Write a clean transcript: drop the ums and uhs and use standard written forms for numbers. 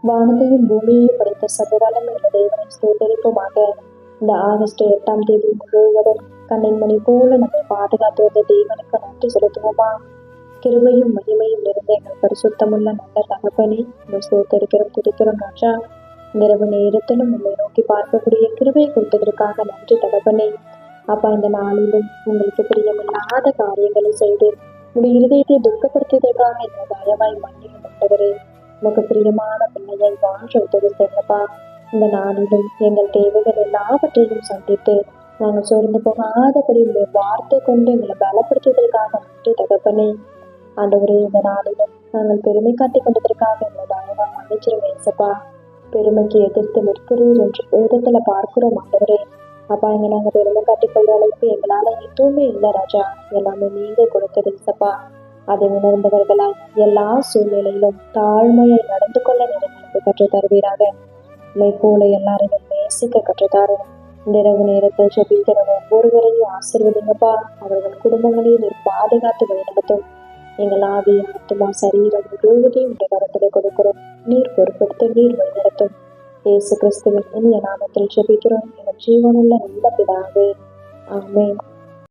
வானத்தையும் பூமியையும் படைத்த சர்வவல்லமை உள்ள தேவனை ஸ்தோத்தரிப்போமாக. இந்த ஆகஸ்ட் 8ஆம் தேதி முழுவதும் கண்ணின் மணி போல நம்மை பாதுகாத்து வந்த தேவனுக்கு நன்றி செலுத்துவோமா. கிருபையும் மகிமையும் நிறைந்த எங்கள் பரிசுத்தமுள்ள நல்ல தகப்பனே, உங்கள் ஸ்தோத்தரிக்கிறோம் துதிக்கிறோம் ராஜா. இரவு நேரத்திலும் உண்மை நோக்கி பார்க்கக்கூடிய கிருபை கொடுத்ததற்காக நன்றி தகப்பனே. அப்பா, இந்த நாளிலும் உங்களுக்கு பிரியமில்லாத காரியங்களை செய்து உடைய இருதயத்தை துக்கப்படுத்தியதற்காக இந்த தயவாய் மன்னியும் ஆண்டவரே. உமக்கு பிரியமான பிள்ளையை வாழ உதவி செய்யப்பா. இந்த நாளிலும் எங்கள் தேவைகள் எல்லாவற்றையும் சந்தித்து நாங்கள் சோர்ந்து போகாதபடி உங்களுடைய வார்த்தை கொண்டு எங்களை பலப்படுத்தியதற்காக நன்றி தகப்பனே. ஆண்டவரே, இந்த நாளிலும் நாங்கள் பெருமை காட்டிக் கொண்டதற்காக எங்களை தயவா மன்னிச்சிருவேசப்பா. பெருமைக்கு எதிர்த்து நிற்கிறீர் என்று வேதத்துல பார்க்கிறோம் ஆண்டவரே. அப்பா, இங்க நாங்க பெருமை காட்டிக்கொள்ள அளவுக்கு எங்களால எதுவுமே இல்லை ராஜா, எல்லாமே நீங்க கொடுத்தது சப்பா. அதை உணர்ந்தவர்களால் எல்லா சூழ்நிலையிலும் தாழ்மையை நடந்து கொள்ள எங்களுக்கு கற்று தருவீராக. உண்மை போல எல்லாரையும் நேசிக்க கற்றுத்தாரு. இந்த இரவு நேரத்தில் ஜெபிக்கிற ஒவ்வொருவரையும் ஆசீர்வதிங்கப்பா. அவர்கள் குடும்பங்களையும் நீர் பாதுகாத்து வழிநடத்தும். எங்கள் ஆவி, ஆத்மா, சரீரம் முழுவதையும் உடைய கரத்திலே கொடுக்கிறோம். நீர் பொறுப்படுத்த நீர் வழிநடத்தும். இயேசு கிறிஸ்துவின் இனிய நாமத்தில் ஜெபிக்கிறோம் எங்கள் ஜீவனுள்ள நல்ல பிதாவே. ஆமென்.